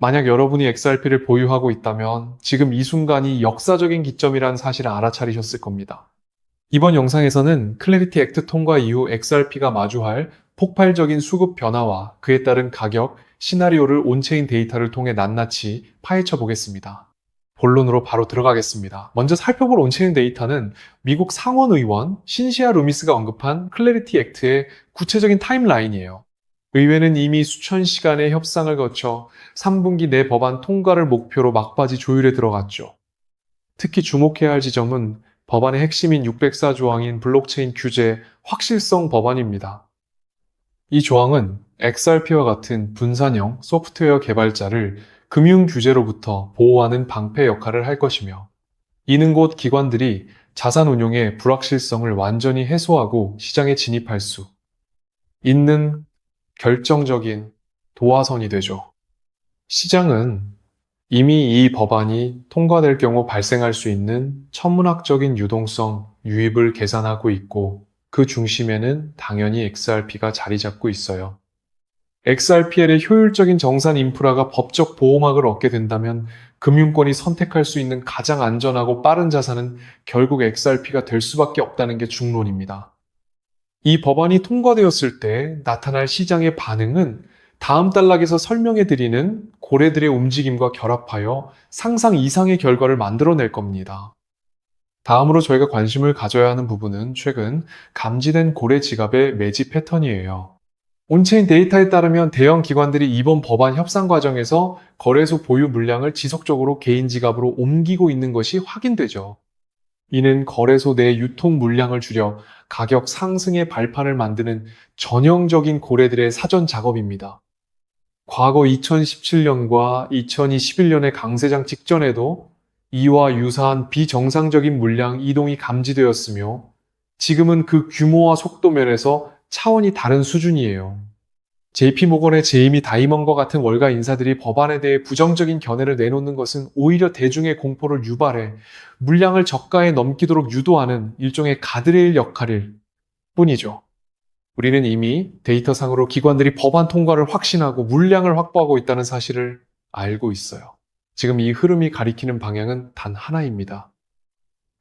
만약 여러분이 XRP를 보유하고 있다면 지금 이 순간이 역사적인 기점이라는 사실을 알아차리셨을 겁니다. 이번 영상에서는 클래리티 액트 통과 이후 XRP가 마주할 폭발적인 수급 변화와 그에 따른 가격, 시나리오를 온체인 데이터를 통해 낱낱이 파헤쳐 보겠습니다. 본론으로 바로 들어가겠습니다. 먼저 살펴볼 온체인 데이터는 미국 상원의원 신시아 루미스가 언급한 클래리티 액트의 구체적인 타임라인이에요. 의회는 이미 수천 시간의 협상을 거쳐 3분기 내 법안 통과를 목표로 막바지 조율에 들어갔죠. 특히 주목해야 할 지점은 법안의 핵심인 604조항인 블록체인 규제 확실성 법안입니다. 이 조항은 XRP와 같은 분산형 소프트웨어 개발자를 금융 규제로부터 보호하는 방패 역할을 할 것이며, 이는 곧 기관들이 자산 운용의 불확실성을 완전히 해소하고 시장에 진입할 수 있는 결정적인 도화선이 되죠. 시장은 이미 이 법안이 통과될 경우 발생할 수 있는 천문학적인 유동성, 유입을 계산하고 있고 그 중심에는 당연히 XRP가 자리 잡고 있어요. XRPL의 효율적인 정산 인프라가 법적 보호막을 얻게 된다면 금융권이 선택할 수 있는 가장 안전하고 빠른 자산은 결국 XRP가 될 수밖에 없다는 게 중론입니다. 이 법안이 통과되었을 때 나타날 시장의 반응은 다음 단락에서 설명해드리는 고래들의 움직임과 결합하여 상상 이상의 결과를 만들어낼 겁니다. 다음으로 저희가 관심을 가져야 하는 부분은 최근 감지된 고래 지갑의 매집 패턴이에요. 온체인 데이터에 따르면 대형 기관들이 이번 법안 협상 과정에서 거래소 보유 물량을 지속적으로 개인 지갑으로 옮기고 있는 것이 확인되죠. 이는 거래소 내 유통 물량을 줄여 가격 상승의 발판을 만드는 전형적인 고래들의 사전 작업입니다. 과거 2017년과 2021년의 강세장 직전에도 이와 유사한 비정상적인 물량 이동이 감지되었으며, 지금은 그 규모와 속도 면에서 차원이 다른 수준이에요. JP모건의 제이미 다이먼과 같은 월가 인사들이 법안에 대해 부정적인 견해를 내놓는 것은 오히려 대중의 공포를 유발해 물량을 저가에 넘기도록 유도하는 일종의 가드레일 역할일 뿐이죠. 우리는 이미 데이터상으로 기관들이 법안 통과를 확신하고 물량을 확보하고 있다는 사실을 알고 있어요. 지금 이 흐름이 가리키는 방향은 단 하나입니다.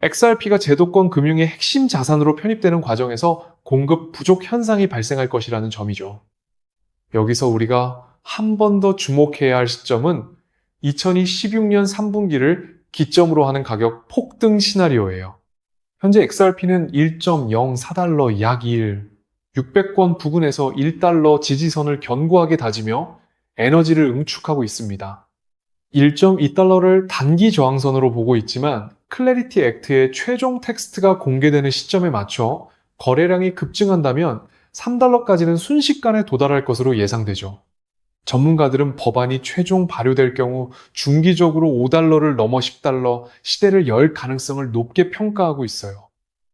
XRP가 제도권 금융의 핵심 자산으로 편입되는 과정에서 공급 부족 현상이 발생할 것이라는 점이죠. 여기서 우리가 한 번 더 주목해야 할 시점은 2016년 3분기를 기점으로 하는 가격 폭등 시나리오예요. 현재 XRP는 1.04달러 약 1, 600권 부근에서 1달러 지지선을 견고하게 다지며 에너지를 응축하고 있습니다. 1.2달러를 단기 저항선으로 보고 있지만 클래리티 액트의 최종 텍스트가 공개되는 시점에 맞춰 거래량이 급증한다면 3달러까지는 순식간에 도달할 것으로 예상되죠. 전문가들은 법안이 최종 발효될 경우 중기적으로 5달러를 넘어 10달러, 시대를 열 가능성을 높게 평가하고 있어요.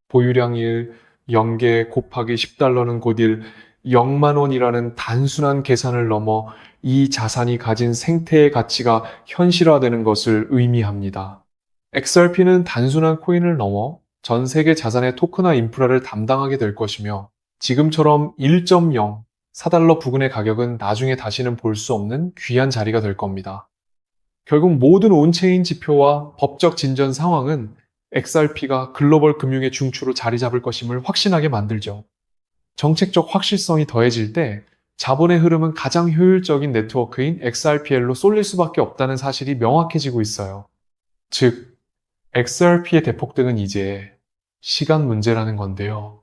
보유량 1, 0개 곱하기 10달러는 곧 1, 0만 원이라는 단순한 계산을 넘어 이 자산이 가진 생태의 가치가 현실화되는 것을 의미합니다. XRP는 단순한 코인을 넘어 전 세계 자산의 토큰화 인프라를 담당하게 될 것이며, 지금처럼 1.0, 4달러 부근의 가격은 나중에 다시는 볼 수 없는 귀한 자리가 될 겁니다. 결국 모든 온체인 지표와 법적 진전 상황은 XRP가 글로벌 금융의 중추로 자리 잡을 것임을 확신하게 만들죠. 정책적 확실성이 더해질 때 자본의 흐름은 가장 효율적인 네트워크인 XRPL로 쏠릴 수밖에 없다는 사실이 명확해지고 있어요. 즉, XRP의 대폭등은 이제 시간 문제라는 건데요.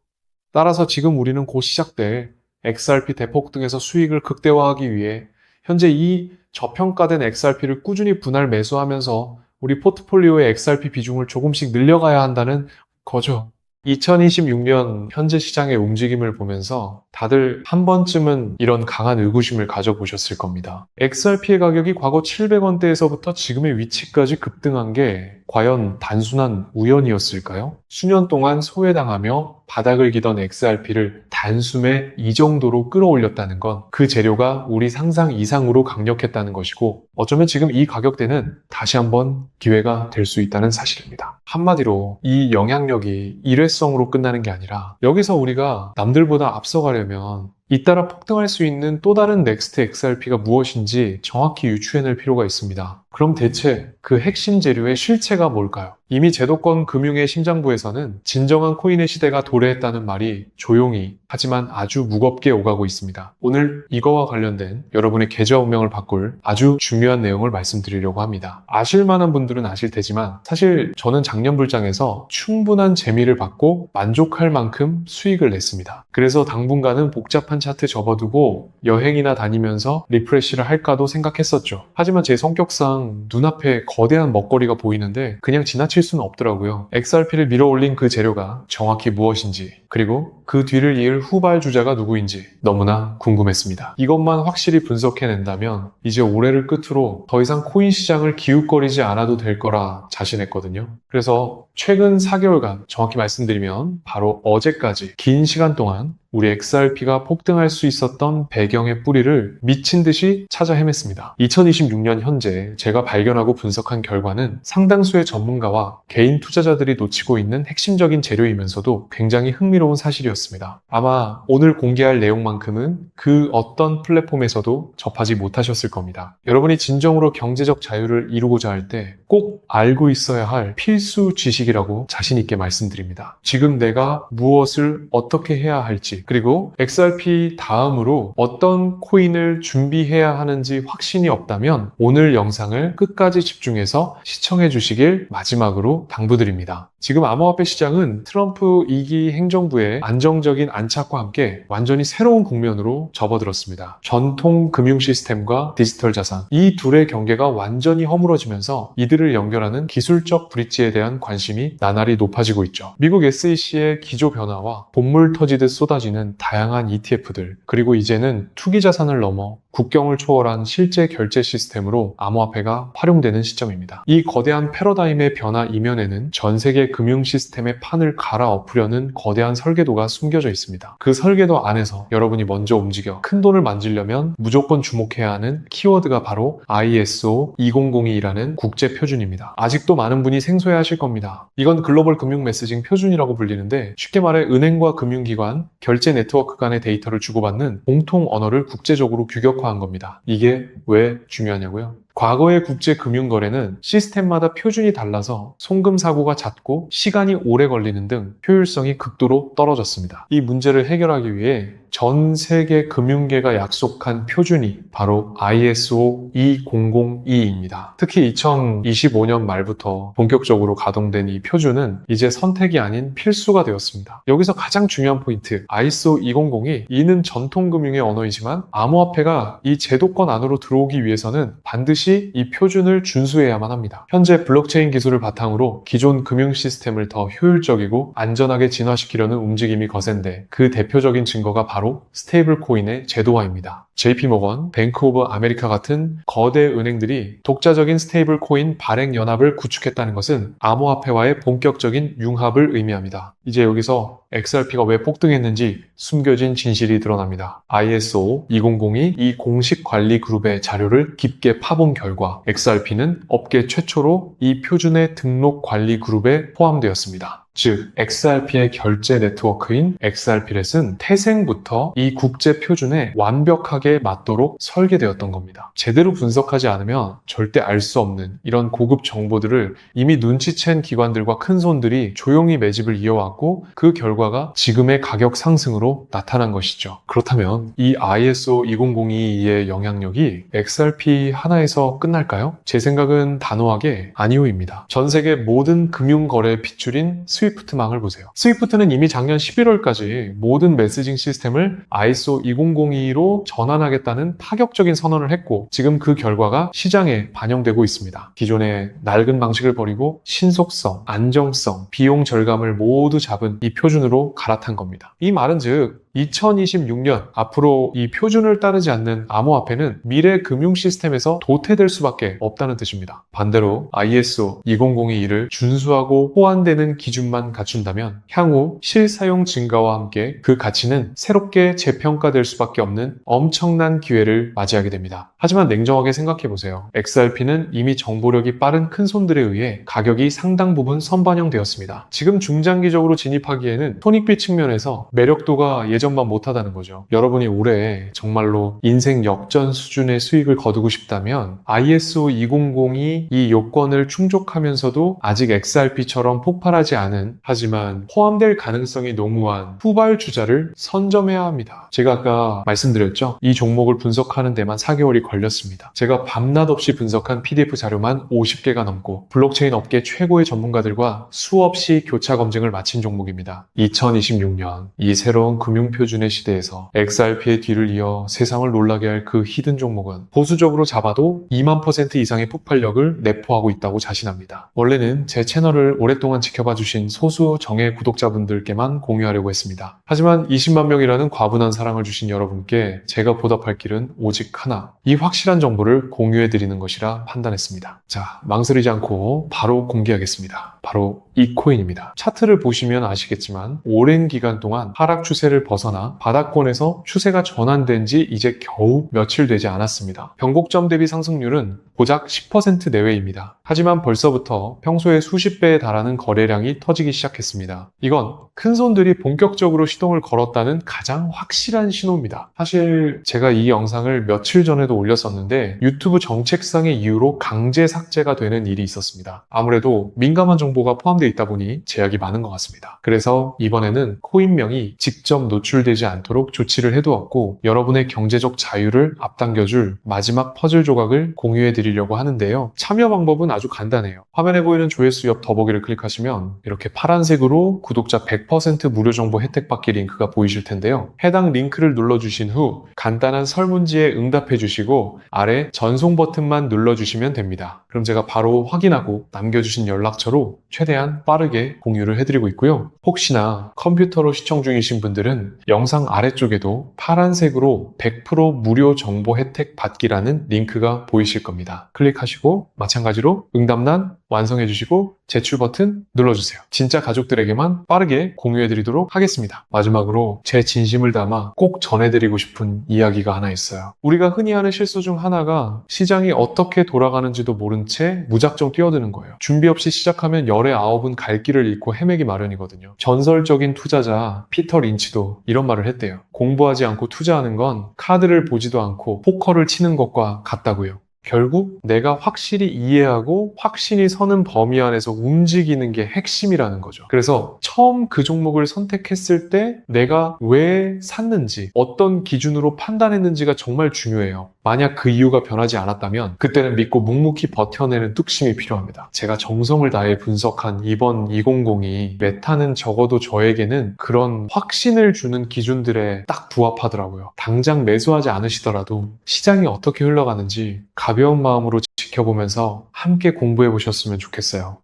따라서 지금 우리는 곧 시작될 XRP 대폭등에서 수익을 극대화하기 위해 현재 이 저평가된 XRP를 꾸준히 분할 매수하면서 우리 포트폴리오의 XRP 비중을 조금씩 늘려가야 한다는 거죠. 2026년 현재 시장의 움직임을 보면서 다들 한 번쯤은 이런 강한 의구심을 가져보셨을 겁니다. XRP의 가격이 과거 700원대에서부터 지금의 위치까지 급등한 게 과연 단순한 우연이었을까요? 수년 동안 소외당하며 바닥을 기던 XRP를 단숨에 이 정도로 끌어올렸다는 건 그 재료가 우리 상상 이상으로 강력했다는 것이고, 어쩌면 지금 이 가격대는 다시 한번 기회가 될 수 있다는 사실입니다. 한마디로 이 영향력이 일회성으로 끝나는 게 아니라, 여기서 우리가 남들보다 앞서가려면 잇따라 폭등할 수 있는 또 다른 넥스트 XRP가 무엇인지 정확히 유추해낼 필요가 있습니다. 그럼 대체 그 핵심 재료의 실체가 뭘까요? 이미 제도권 금융의 심장부에서는 진정한 코인의 시대가 도래했다는 말이 조용히 하지만 아주 무겁게 오가고 있습니다. 오늘 이거와 관련된 여러분의 계좌 운명을 바꿀 아주 중요한 내용을 말씀드리려고 합니다. 아실 만한 분들은 아실 테지만 사실 저는 작년 불장에서 충분한 재미를 받고 만족할 만큼 수익을 냈습니다. 그래서 당분간은 복잡한 차트 접어두고 여행이나 다니면서 리프레시를 할까도 생각했었죠. 하지만 제 성격상 눈앞에 거대한 먹거리가 보이는데 그냥 지나칠 수는 없더라고요. XRP를 밀어올린 그 재료가 정확히 무엇인지, 그리고 그 뒤를 이을 후발주자가 누구인지 너무나 궁금했습니다. 이것만 확실히 분석해낸다면 이제 올해를 끝으로 더 이상 코인 시장을 기웃거리지 않아도 될 거라 자신했거든요. 그래서 최근 4개월간, 정확히 말씀드리면 바로 어제까지 긴 시간 동안 우리 XRP가 폭등할 수 있었던 배경의 뿌리를 미친 듯이 찾아 헤맸습니다. 2026년 현재 제가 발견하고 분석한 결과는 상당수의 전문가와 개인 투자자들이 놓치고 있는 핵심적인 재료이면서도 굉장히 흥미로운 사실이었습니다. 아마 오늘 공개할 내용만큼은 그 어떤 플랫폼에서도 접하지 못하셨을 겁니다. 여러분이 진정으로 경제적 자유를 이루고자 할 때 꼭 알고 있어야 할 필수 지식이라고 자신 있게 말씀드립니다. 지금 내가 무엇을 어떻게 해야 할지, 그리고 XRP 다음으로 어떤 코인을 준비해야 하는지 확신이 없다면 오늘 영상을 끝까지 집중해서 시청해 주시길 마지막으로 당부드립니다. 지금 암호화폐 시장은 트럼프 2기 행정부의 안정적인 안착과 함께 완전히 새로운 국면으로 접어들었습니다. 전통 금융 시스템과 디지털 자산, 이 둘의 경계가 완전히 허물어지면서 이들을 연결하는 기술적 브릿지에 대한 관심이 나날이 높아지고 있죠. 미국 SEC의 기조 변화와 본물 터지듯 쏟아지는 다양한 ETF들, 그리고 이제는 투기 자산을 넘어 국경을 초월한 실제 결제 시스템으로 암호화폐가 활용되는 시점입니다. 이 거대한 패러다임의 변화 이면에는 전 세계 금융 시스템의 판을 갈아엎으려는 거대한 설계도가 숨겨져 있습니다. 그 설계도 안에서 여러분이 먼저 움직여 큰 돈을 만지려면 무조건 주목해야 하는 키워드가 바로 ISO 2002라는 국제 표준입니다. 아직도 많은 분이 생소해하실 겁니다. 이건 글로벌 금융 메시징 표준이라고 불리는데 쉽게 말해 은행과 금융기관, 결제 네트워크 간의 데이터를 주고받는 공통 언어를 국제적으로 규격화한 겁니다. 이게 왜 중요하냐고요? 과거의 국제 금융 거래는 시스템마다 표준이 달라서 송금 사고가 잦고 시간이 오래 걸리는 등 효율성이 극도로 떨어졌습니다. 이 문제를 해결하기 위해 전 세계 금융계가 약속한 표준이 바로 ISO 2002입니다. 특히 2025년 말부터 본격적으로 가동된 이 표준은 이제 선택이 아닌 필수가 되었습니다. 여기서 가장 중요한 포인트, ISO 2002, 이는 전통금융의 언어이지만 암호화폐가 이 제도권 안으로 들어오기 위해서는 반드시 이 표준을 준수해야만 합니다. 현재 블록체인 기술을 바탕으로 기존 금융 시스템을 더 효율적이고 안전하게 진화시키려는 움직임이 거센데 그 대표적인 증거가 바로 스테이블 코인의 제도화입니다. JP모건, 뱅크 오브 아메리카 같은 거대 은행들이 독자적인 스테이블 코인 발행 연합을 구축했다는 것은 암호화폐와의 본격적인 융합을 의미합니다. 이제 여기서 XRP가 왜 폭등했는지 숨겨진 진실이 드러납니다. ISO 2002 이 공식 관리 그룹의 자료를 깊게 파본 결과 XRP는 업계 최초로 이 표준의 등록 관리 그룹에 포함되었습니다. 즉, XRP의 결제 네트워크인 XRP렛은 태생부터 이 국제 표준에 완벽하게 맞도록 설계되었던 겁니다. 제대로 분석하지 않으면 절대 알 수 없는 이런 고급 정보들을 이미 눈치챈 기관들과 큰손들이 조용히 매집을 이어왔고 그 결과가 지금의 가격 상승으로 나타난 것이죠. 그렇다면 이 ISO 2002의 영향력이 XRP 하나에서 끝날까요? 제 생각은 단호하게 아니오입니다. 전 세계 모든 금융거래 핏줄인 스위프트망을 보세요. 스위프트는 이미 작년 11월까지 모든 메시징 시스템을 ISO 2002로 전환하겠다는 파격적인 선언을 했고 지금 그 결과가 시장에 반영되고 있습니다. 기존의 낡은 방식을 버리고 신속성, 안정성, 비용 절감을 모두 잡은 이 표준으로 갈아탄 겁니다. 이 말은 즉 2026년 앞으로 이 표준을 따르지 않는 암호화폐는 미래 금융 시스템에서 도태될 수밖에 없다는 뜻입니다. 반대로 ISO 2002를 준수하고 호환되는 기준만 갖춘다면 향후 실사용 증가와 함께 그 가치는 새롭게 재평가될 수밖에 없는 엄청난 기회를 맞이하게 됩니다. 하지만 냉정하게 생각해보세요. XRP는 이미 정보력이 빠른 큰손들에 의해 가격이 상당 부분 선반영되었습니다. 지금 중장기적으로 진입하기에는 손익비 측면에서 매력도가 예전 예전만 못하다는 거죠. 여러분이 올해 정말로 인생 역전 수준의 수익을 거두고 싶다면 ISO 200이 이 요건을 충족하면서도 아직 XRP처럼 폭발하지 않은, 하지만 포함될 가능성이 농후한 후발주자를 선점해야 합니다. 제가 아까 말씀드렸죠? 이 종목을 분석하는 데만 4개월이 걸렸습니다. 제가 밤낮 없이 분석한 PDF 자료만 50개가 넘고 블록체인 업계 최고의 전문가들과 수없이 교차 검증을 마친 종목입니다. 2026년 이 새로운 금융표준의 시대에서 XRP의 뒤를 이어 세상을 놀라게 할 그 히든 종목은 보수적으로 잡아도 2만% 이상의 폭발력을 내포하고 있다고 자신합니다. 원래는 제 채널을 오랫동안 지켜봐 주신 소수 정예 구독자분들께만 공유하려고 했습니다. 하지만 20만 명이라는 과분한 사랑을 주신 여러분께 제가 보답할 길은 오직 하나, 이 확실한 정보를 공유해 드리는 것이라 판단했습니다. 자, 망설이지 않고 바로 공개하겠습니다. 바로 이 코인입니다. 차트를 보시면 아시겠지만 오랜 기간 동안 하락 추세를 벗어나 바닥권에서 추세가 전환된 지 이제 겨우 며칠 되지 않았습니다. 변곡점 대비 상승률은 고작 10% 내외입니다. 하지만 벌써부터 평소에 수십 배에 달하는 거래량이 터지기 시작했습니다. 이건 큰 손들이 본격적으로 시동을 걸었다는 가장 확실한 신호입니다. 사실 제가 이 영상을 며칠 전에도 올렸었는데 유튜브 정책상의 이유로 강제 삭제가 되는 일이 있었습니다. 아무래도 민감한 정보가 포함되어 있다 보니 제약이 많은 것 같습니다. 그래서 이번에는 코인명이 직접 노출되지 않도록 조치를 해두었고 여러분의 경제적 자유를 앞당겨줄 마지막 퍼즐 조각을 공유해 드리려고 하는데요. 참여 방법은 아주 간단해요. 화면에 보이는 조회수 옆 더보기를 클릭하시면 이렇게 파란색으로 구독자 100% 무료 정보 혜택 받기 링크가 보이실 텐데요. 해당 링크를 눌러주신 후 간단한 설문지에 응답해 주시고 아래 전송 버튼만 눌러주시면 됩니다. 그럼 제가 바로 확인하고 남겨주신 연락처로 최대한 빠르게 공유를 해드리고 있고요. 혹시나 컴퓨터로 시청 중이신 분들은 영상 아래쪽에도 파란색으로 100% 무료 정보 혜택 받기라는 링크가 보이실 겁니다. 클릭하시고 마찬가지로 응답란 완성해 주시고 제출 버튼 눌러주세요. 진짜 가족들에게만 빠르게 공유해 드리도록 하겠습니다. 마지막으로 제 진심을 담아 꼭 전해드리고 싶은 이야기가 하나 있어요. 우리가 흔히 하는 실수 중 하나가 시장이 어떻게 돌아가는지도 모른 채 무작정 뛰어드는 거예요. 준비 없이 시작하면 열의 아홉은 갈 길을 잃고 헤매기 마련이거든요. 전설적인 투자자 피터 린치도 이런 말을 했대요. 공부하지 않고 투자하는 건 카드를 보지도 않고 포커를 치는 것과 같다고요. 결국 내가 확실히 이해하고 확신이 서는 범위 안에서 움직이는 게 핵심이라는 거죠. 그래서 처음 그 종목을 선택했을 때 내가 왜 샀는지, 어떤 기준으로 판단했는지가 정말 중요해요. 만약 그 이유가 변하지 않았다면 그때는 믿고 묵묵히 버텨내는 뚝심이 필요합니다. 제가 정성을 다해 분석한 이번 2002 메타는 적어도 저에게는 그런 확신을 주는 기준들에 딱 부합하더라고요. 당장 매수하지 않으시더라도 시장이 어떻게 흘러가는지 가벼운 마음으로 지켜보면서 함께 공부해 보셨으면 좋겠어요.